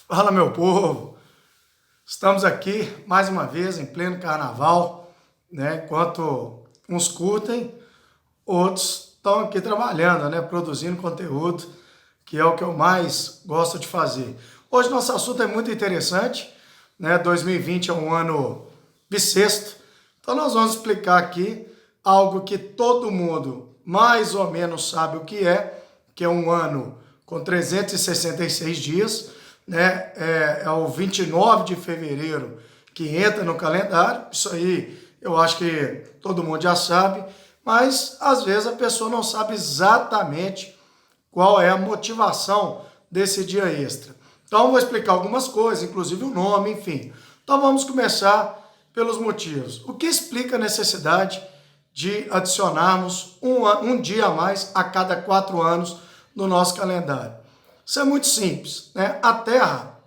Fala, meu povo! Estamos aqui mais uma vez em pleno carnaval, né? Enquanto uns curtem, outros estão aqui trabalhando, né? Produzindo conteúdo, que é o que eu mais gosto de fazer. Hoje nosso assunto é muito interessante, né? 2020 é um ano bissexto, então nós vamos explicar aqui algo que todo mundo mais ou menos sabe o que é um ano com 366 dias, né? É o 29 de fevereiro que entra no calendário. Isso aí eu acho que todo mundo já sabe, mas às vezes a pessoa não sabe exatamente qual é a motivação desse dia extra. Então, eu vou explicar algumas coisas, inclusive o nome, enfim. Então, vamos começar pelos motivos. O que explica a necessidade de adicionarmos um dia a mais a cada 4 anos no nosso calendário? Isso é muito simples, né? A Terra,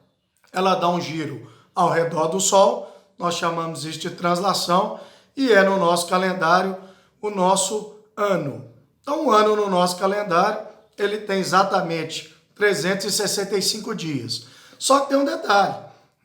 ela dá um giro ao redor do Sol, nós chamamos isso de translação, e é no nosso calendário o nosso ano. Então, o ano no nosso calendário, ele tem exatamente 365 dias. Só que tem um detalhe,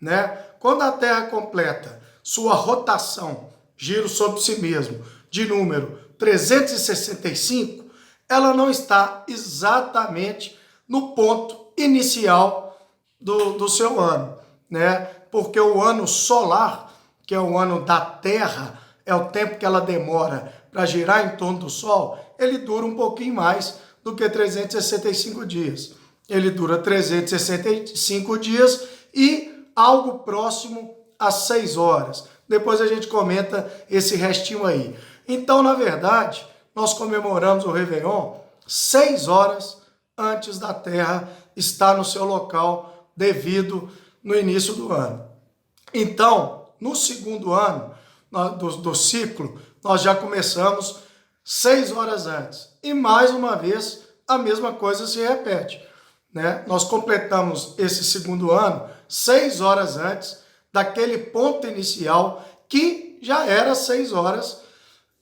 né? Quando a Terra completa sua rotação, giro sobre si mesmo, de número 365, ela não está exatamente no ponto inicial do seu ano, né? Porque o ano solar, que é o ano da Terra, é o tempo que ela demora para girar em torno do Sol, ele dura um pouquinho mais do que 365 dias. Ele dura 365 dias e algo próximo a 6 horas. Depois a gente comenta esse restinho aí. Então, na verdade, nós comemoramos o Réveillon 6 horas antes da Terra estar no seu local devido no início do ano. Então, no segundo ano do ciclo, nós já começamos 6 horas antes. E mais uma vez, a mesma coisa se repete, né? Nós completamos esse segundo ano 6 horas antes daquele ponto inicial que já era 6 horas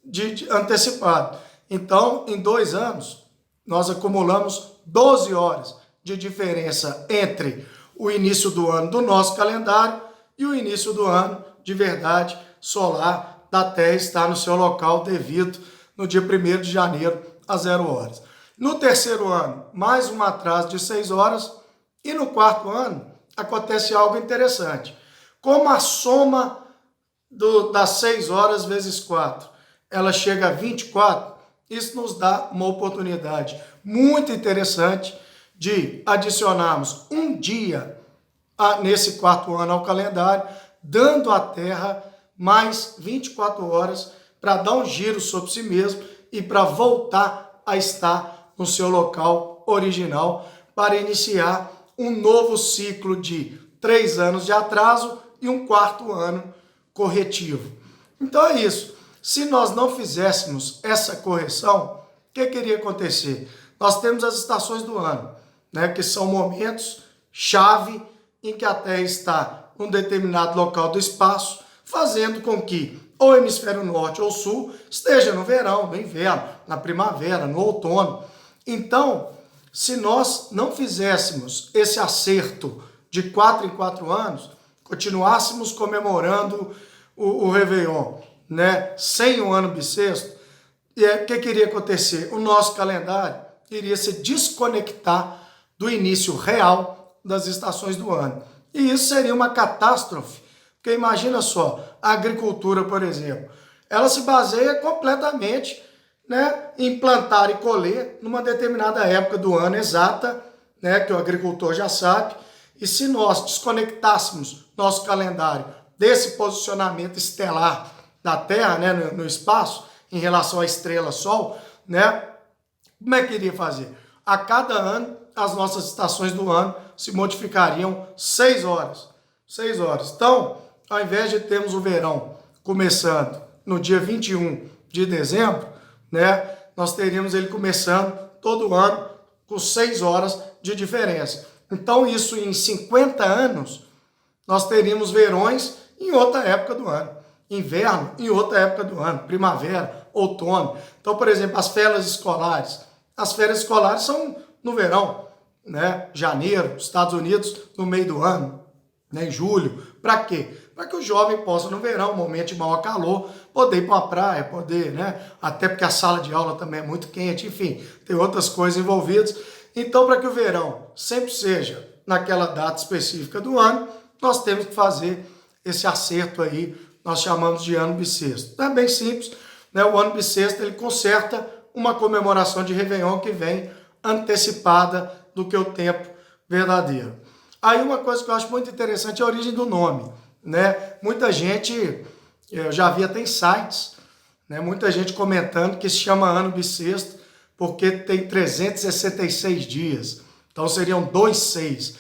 de antecipado. Então, em 2 anos, nós acumulamos 12 horas de diferença entre o início do ano do nosso calendário e o início do ano de verdade solar da Terra estar no seu local devido no dia 1º de janeiro às 0 horas. No terceiro ano, mais um atraso de 6 horas e no quarto ano acontece algo interessante. Como a soma das 6 horas vezes 4, ela chega a 24, isso nos dá uma oportunidade muito interessante de adicionarmos um dia nesse quarto ano ao calendário, dando à Terra mais 24 horas para dar um giro sobre si mesmo e para voltar a estar no seu local original para iniciar um novo ciclo de 3 anos de atraso e um quarto ano corretivo. Então é isso. Se nós não fizéssemos essa correção, o que iria acontecer? Nós temos as estações do ano, né, que são momentos chave em que a Terra está num determinado local do espaço, fazendo com que ou o hemisfério norte ou sul esteja no verão, no inverno, na primavera, no outono. Então, se nós não fizéssemos esse acerto de 4 em 4 anos, continuássemos comemorando o Réveillon, né, sem um ano bissexto, o que iria acontecer? O nosso calendário iria se desconectar do início real das estações do ano. E isso seria uma catástrofe, porque imagina só, a agricultura, por exemplo, ela se baseia completamente, né, em plantar e colher numa determinada época do ano exata, né, que o agricultor já sabe, e se nós desconectássemos nosso calendário desse posicionamento estelar da Terra, né, no espaço, em relação à estrela Sol, né, como é que iria fazer? A cada ano, as nossas estações do ano se modificariam 6 horas. 6 horas. Então, ao invés de termos o verão começando no dia 21 de dezembro, né, nós teríamos ele começando todo ano com 6 horas de diferença. Então, isso em 50 anos, nós teríamos verões em outra época do ano. Inverno em outra época do ano. Primavera, outono. Então, por exemplo, as férias escolares são no verão, né? Janeiro, Estados Unidos no meio do ano, né? Em julho. Para quê? Para que o jovem possa, no verão, um momento de maior calor, poder ir para a praia, poder, né? Até porque a sala de aula também é muito quente, enfim, tem outras coisas envolvidas. Então, para que o verão sempre seja naquela data específica do ano, nós temos que fazer esse acerto aí, nós chamamos de ano bissexto. Então, é bem simples, né? O ano bissexto, ele conserta uma comemoração de Réveillon que vem antecipada do que o tempo verdadeiro. Aí uma coisa que eu acho muito interessante é a origem do nome, né? Muita gente, eu já vi até em sites, né? Muita gente comentando que se chama ano bissexto porque tem 366 dias. Então seriam 2,6.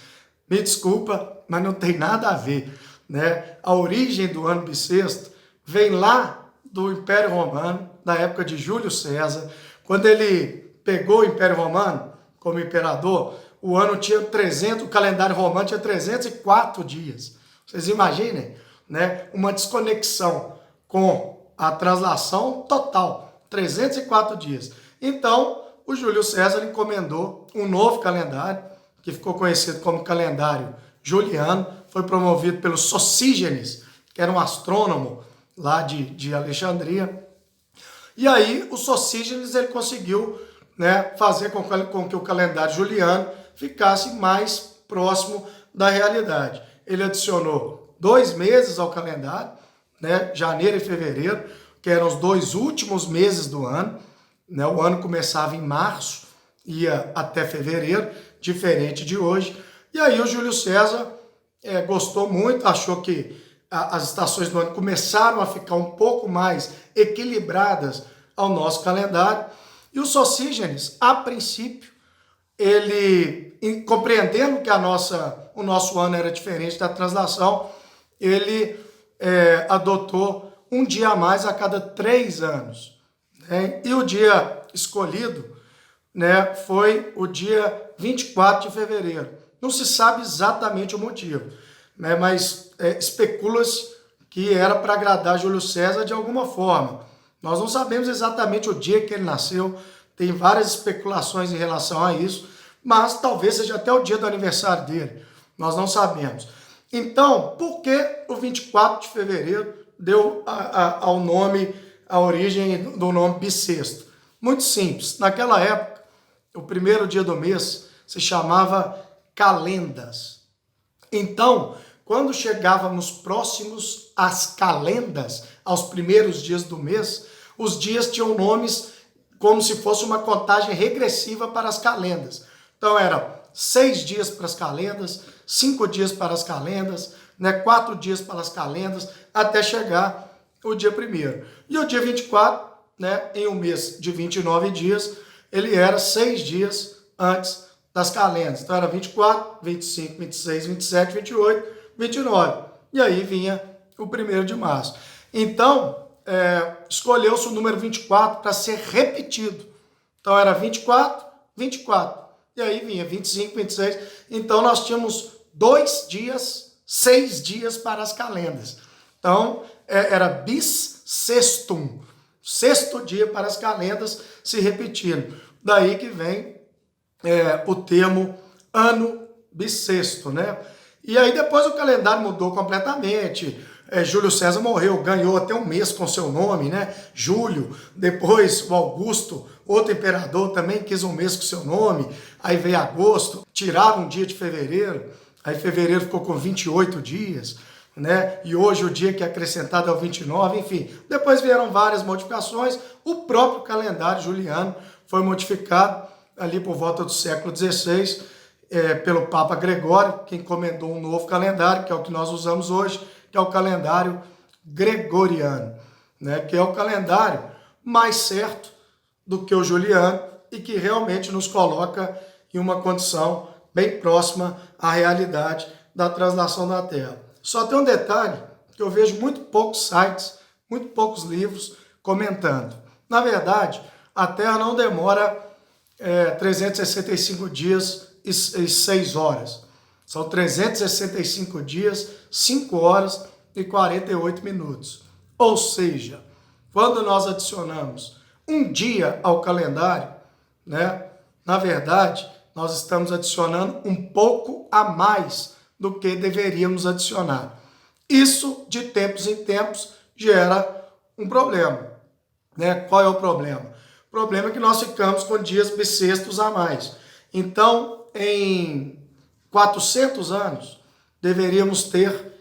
Me desculpa, mas não tem nada a ver, né? A origem do ano bissexto vem lá do Império Romano, da época de Júlio César, quando ele pegou o Império Romano como imperador. O ano tinha 300, o calendário romano tinha 304 dias. Vocês imaginem, né? Uma desconexão com a translação total, 304 dias. Então, o Júlio César encomendou um novo calendário, que ficou conhecido como calendário juliano, foi promovido pelo Sosígenes, que era um astrônomo lá de Alexandria. E aí, o Sosígenes ele conseguiu, né, fazer com que o calendário juliano ficasse mais próximo da realidade. Ele adicionou 2 meses ao calendário, né, janeiro e fevereiro, que eram os 2 últimos meses do ano, né, o ano começava em março, ia até fevereiro, diferente de hoje. E aí o Júlio César gostou muito, achou que as estações do ano começaram a ficar um pouco mais equilibradas ao nosso calendário. E o Sosígenes, a princípio, ele, compreendendo que o nosso ano era diferente da translação, ele adotou um dia a mais a cada 3 anos. Né? E o dia escolhido, né, foi o dia 24 de fevereiro. Não se sabe exatamente o motivo, né, mas especula-se que era para agradar Júlio César de alguma forma. Nós não sabemos exatamente o dia que ele nasceu, tem várias especulações em relação a isso, mas talvez seja até o dia do aniversário dele, nós não sabemos. Então, por que o 24 de fevereiro deu ao nome, a origem do nome bissexto? Muito simples, naquela época, o primeiro dia do mês se chamava calendas. Então, quando chegávamos próximos às calendas, aos primeiros dias do mês, os dias tinham nomes como se fosse uma contagem regressiva para as calendas. Então, era 6 dias para as calendas, 5 dias para as calendas, né, 4 dias para as calendas, até chegar o dia 1º. E o dia 24, né, em um mês de 29 dias, ele era 6 dias antes das calendas. Então, era 24, 25, 26, 27, 28, 29. E aí vinha o 1º de março. Então, escolheu-se o número 24 para ser repetido. Então, era 24, 24. E aí vinha 25, 26. Então, nós tínhamos 2 dias, 6 dias para as calendas. Então, era bissextum. 6º dia para as calendas se repetindo. Daí que vem o termo ano bissexto, né? E aí depois o calendário mudou completamente. Júlio César morreu, ganhou até um mês com seu nome, né? Júlio. Depois o Augusto, outro imperador, também quis um mês com seu nome. Aí veio agosto, tiraram um dia de fevereiro. Aí fevereiro ficou com 28 dias, né? E hoje o dia que é acrescentado é o 29, enfim. Depois vieram várias modificações. O próprio calendário juliano foi modificado ali por volta do século XVI, pelo Papa Gregório, que encomendou um novo calendário, que é o que nós usamos hoje, que é o calendário gregoriano, né? Que é o calendário mais certo do que o juliano e que realmente nos coloca em uma condição bem próxima à realidade da translação da Terra. Só tem um detalhe, que eu vejo muito poucos sites, muito poucos livros comentando. Na verdade, a Terra não demora 365 dias e 6 horas. São 365 dias, 5 horas e 48 minutos. Ou seja, quando nós adicionamos um dia ao calendário, né, na verdade, nós estamos adicionando um pouco a mais do que deveríamos adicionar. Isso, de tempos em tempos, gera um problema, né? Qual é o problema? O problema é que nós ficamos com dias bissextos a mais. Então, em 400 anos, deveríamos ter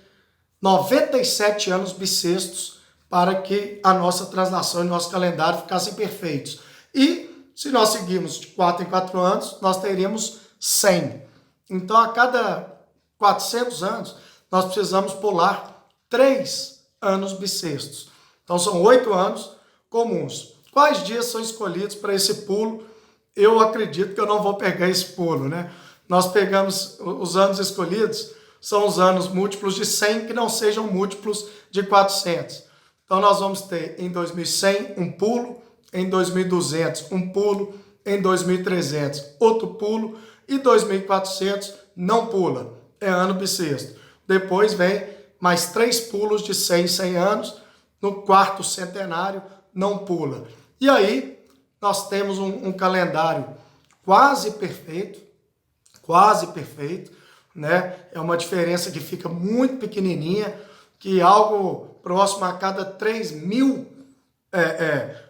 97 anos bissextos para que a nossa translação e nosso calendário ficassem perfeitos. E, se nós seguirmos de 4 em 4 anos, nós teríamos 100. Então, a cada 400 anos, nós precisamos pular 3 anos bissextos. Então, são 8 anos comuns. Quais dias são escolhidos para esse pulo? Eu acredito que eu não vou pegar esse pulo, né? Nós pegamos os anos escolhidos, são os anos múltiplos de 100 que não sejam múltiplos de 400. Então, nós vamos ter em 2100 um pulo, em 2200 um pulo, em 2300 outro pulo e 2400 não pula, é ano bissexto. Depois vem mais 3 pulos de 100 em 100 anos, no quarto centenário não pula. E aí nós temos um calendário quase perfeito, né? É uma diferença que fica muito pequenininha, que algo próximo a cada 3.000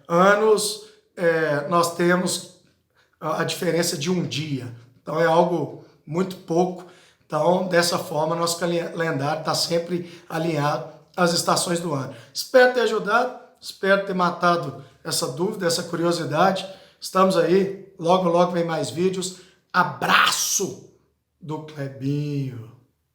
anos nós temos a diferença de um dia. Então é algo muito pouco. Então, dessa forma, nosso calendário está sempre alinhado às estações do ano. Espero ter ajudado, espero ter matado essa dúvida, essa curiosidade. Estamos aí, logo, logo vem mais vídeos. Abraço do Clebinho.